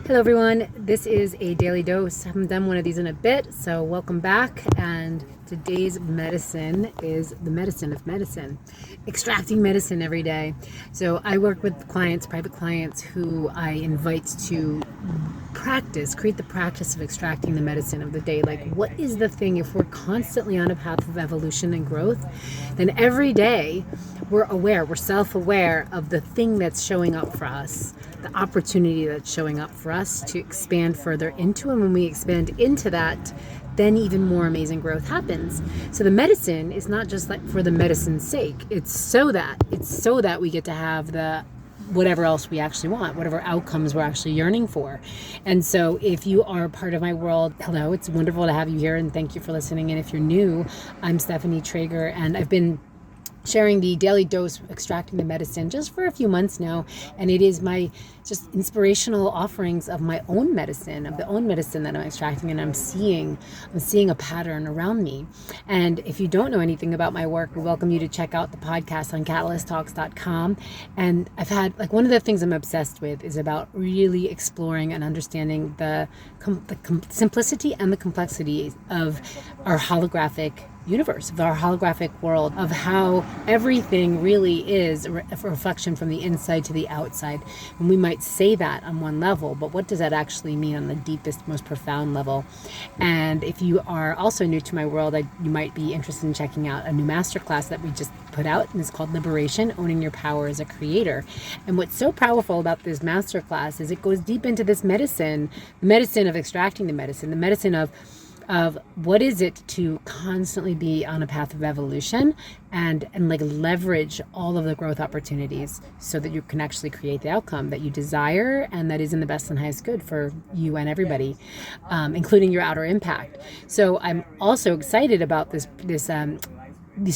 Hello everyone, this is a daily dose. I haven't done one of these in a bit, so welcome back. And today's medicine is the medicine of medicine, extracting medicine every day. So I work with clients, private clients, who I invite to create the practice of extracting the medicine of the day. Like, what is the thing? If we're constantly on a path of evolution and growth, then every day we're self-aware of the thing that's showing up for us, the opportunity that's showing up for us to expand further into. And when we expand into that, then even more amazing growth happens. So the medicine is not just like for the medicine's sake. It's so that we get to have the whatever else we actually want, whatever outcomes we're actually yearning for. And so if you are part of my world, hello, it's wonderful to have you here, and thank you for listening. And if you're new, I'm Stephanie Trager, and I've been sharing the daily dose, extracting the medicine, just for a few months now. And it is my just inspirational offerings of my own medicine, that I'm extracting, and I'm seeing a pattern around me. And if you don't know anything about my work, we welcome you to check out the podcast on catalysttalks.com. And I've had, one of the things I'm obsessed with is about really exploring and understanding the simplicity and the complexity of our holographic universe, of our holographic world, of how everything really is a reflection from the inside to the outside. And we might say that on one level, but what does that actually mean on the deepest, most profound level? And if you are also new to my world, you might be interested in checking out a new masterclass that we just put out, and it's called Liberation, Owning Your Power as a Creator. And what's so powerful about this masterclass is it goes deep into this medicine, the medicine of extracting the medicine of what is it to constantly be on a path of evolution and leverage all of the growth opportunities so that you can actually create the outcome that you desire and that is in the best and highest good for you and everybody, including your outer impact. So I'm also excited about this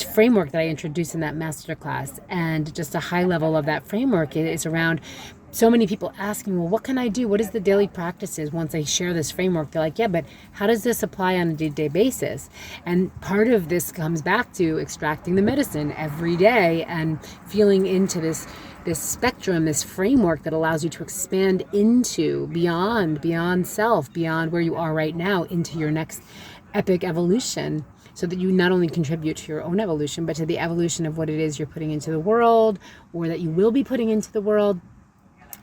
framework that I introduced in that masterclass, and just a high level of that framework is around so many people asking, well, what can I do? What is the daily practices? Once I share this framework, they're like, yeah, but how does this apply on a day-to-day basis? And part of this comes back to extracting the medicine every day and feeling into this spectrum, this framework that allows you to expand into beyond self, beyond where you are right now, into your next epic evolution, so that you not only contribute to your own evolution, but to the evolution of what it is you're putting into the world, or that you will be putting into the world,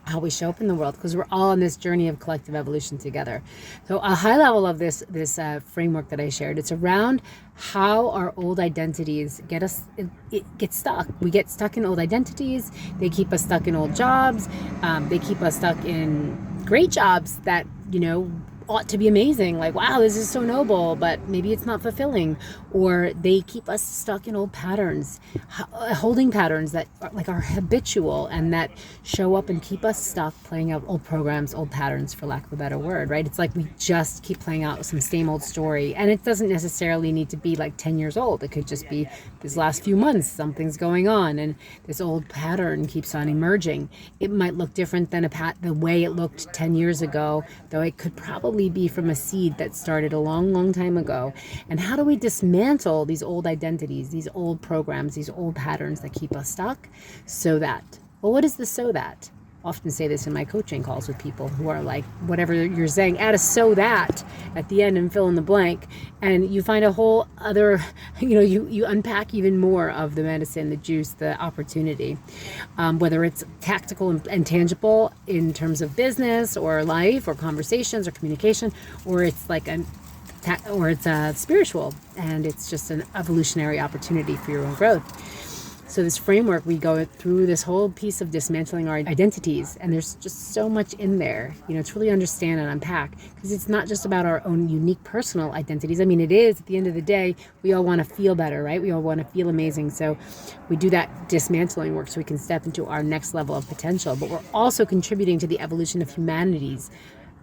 how we show up in the world, because we're all on this journey of collective evolution together. So a high level of this framework that I shared, it's around how our old identities get stuck. We get stuck in old identities. They keep us stuck in old jobs. They keep us stuck in great jobs that, ought to be amazing. Like, wow, this is so noble, but maybe it's not fulfilling. Or they keep us stuck in old patterns, holding patterns that are habitual and that show up and keep us stuck playing out old programs, old patterns, for lack of a better word, right? It's like we just keep playing out some same old story. And it doesn't necessarily need to be 10 years old. It could just be this last few months, something's going on and this old pattern keeps on emerging. It might look different than the way it looked 10 years ago, though it could probably be from a seed that started a long, long time ago. And how do we dismantle these old identities, these old programs, these old patterns that keep us stuck? So that, well, what is the so that? I often say this in my coaching calls with people who are like, whatever you're saying, add a so that at the end and fill in the blank. And you find a whole other, you unpack even more of the medicine, the juice, the opportunity, whether it's tactical and tangible in terms of business or life or conversations or communication, or it's spiritual, and it's just an evolutionary opportunity for your own growth. So this framework, we go through this whole piece of dismantling our identities, and there's just so much in there, to really understand and unpack, because it's not just about our own unique personal identities. I mean, it is, at the end of the day, we all want to feel better, right? We all want to feel amazing. So we do that dismantling work so we can step into our next level of potential, but we're also contributing to the evolution of humanity's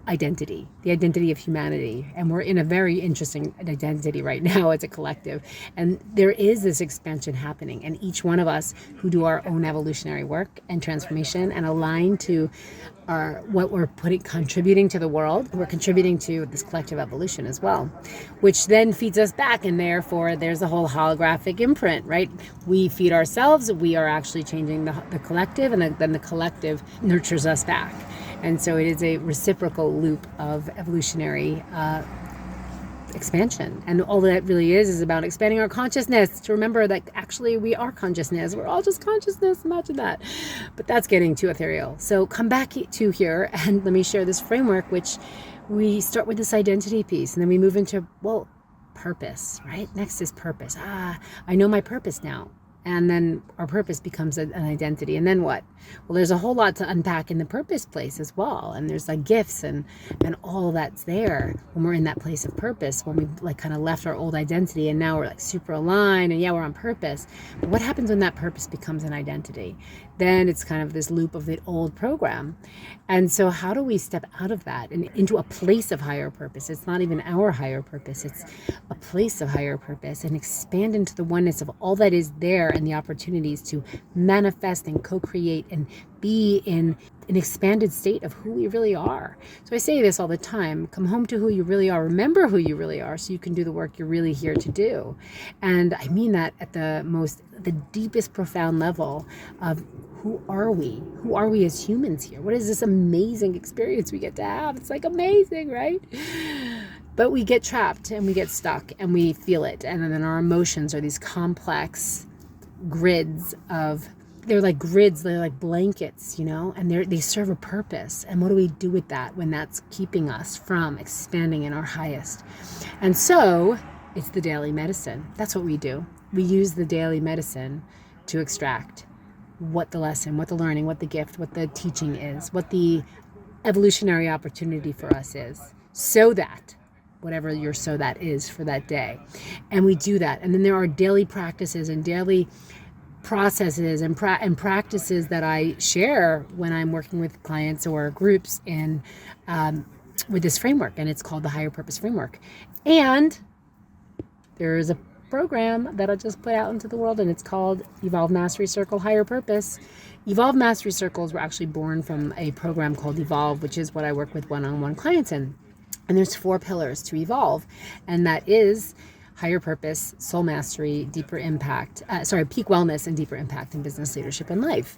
identity, the identity of humanity. And we're in a very interesting identity right now as a collective. And there is this expansion happening. And each one of us who do our own evolutionary work and transformation and align to what we're contributing to the world, we're contributing to this collective evolution as well, which then feeds us back. And therefore, there's a whole holographic imprint, right? We feed ourselves, we are actually changing the collective, and then the collective nurtures us back. And so it is a reciprocal loop of evolutionary expansion. And all that really is about expanding our consciousness, to remember that actually we are consciousness. We're all just consciousness. Imagine that. But that's getting too ethereal. So come back to here and let me share this framework, which we start with this identity piece, and then we move into, well, purpose, right? Next is purpose. I know my purpose now. And then our purpose becomes an identity. And then what? Well, there's a whole lot to unpack in the purpose place as well. And there's like gifts and all that's there when we're in that place of purpose, when we've like kind of left our old identity and now we're like super aligned and yeah, we're on purpose. But what happens when that purpose becomes an identity? Then it's kind of this loop of the old program. And so how do we step out of that and into a place of higher purpose? It's not even our higher purpose. It's a place of higher purpose, and expand into the oneness of all that is there and the opportunities to manifest and co-create and be in an expanded state of who we really are. So I say this all the time: come home to who you really are. Remember who you really are so you can do the work you're really here to do. And I mean that at the deepest profound level of who are we? Who are we as humans here? What is this amazing experience we get to have? It's like amazing, right? But we get trapped and we get stuck and we feel it. And then our emotions are these complex grids of, they're like grids, they're like blankets, and they serve a purpose. And what do we do with that when that's keeping us from expanding in our highest? And so it's the daily medicine. That's what we do. We use the daily medicine to extract what the lesson, what the learning, what the gift, what the teaching is, what the evolutionary opportunity for us is, so that whatever your so that is for that day. And we do that. And then there are daily practices and daily processes and practices that I share when I'm working with clients or groups in with this framework, and it's called the Higher Purpose Framework. And there is a program that I just put out into the world, and it's called Evolve Mastery Circle Higher Purpose. Evolve Mastery Circles were actually born from a program called Evolve, which is what I work with one-on-one clients in. And there's 4 pillars to evolve, and that is higher purpose, soul mastery, deeper impact, peak wellness, and deeper impact in business, leadership, and life.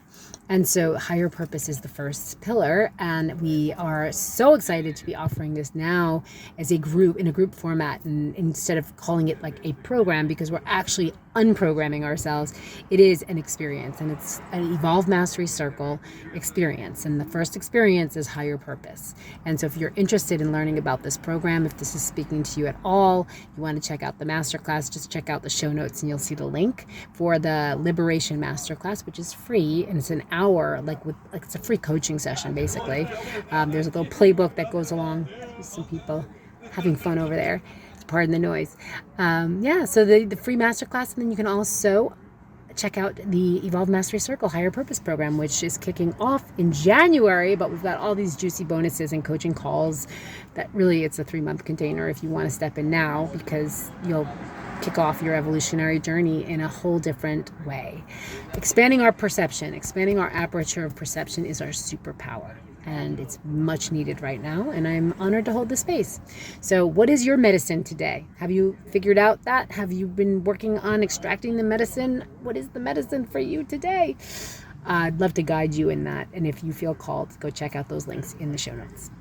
And so higher purpose is the first pillar, and we are so excited to be offering this now as a group, in a group format, and instead of calling it like a program, because we're actually unprogramming ourselves. It is an experience, and it's an Evolve Mastery Circle experience. And the first experience is higher purpose. And so if you're interested in learning about this program, if this is speaking to you at all, you want to check out the masterclass, just check out the show notes and you'll see the link for the Liberation Masterclass, which is free, and it's an hour, it's a free coaching session basically. There's a little playbook that goes along with some people having fun over there. Pardon the noise. So the free masterclass, and then you can also check out the Evolve Mastery Circle Higher Purpose program, which is kicking off in January, but we've got all these juicy bonuses and coaching calls that really, it's a 3-month container if you want to step in now, because you'll kick off your evolutionary journey in a whole different way. Expanding our perception, expanding our aperture of perception is our superpower. And it's much needed right now, and I'm honored to hold the space. So what is your medicine today? Have you figured out that? Have you been working on extracting the medicine? What is the medicine for you today? I'd love to guide you in that. And if you feel called, go check out those links in the show notes.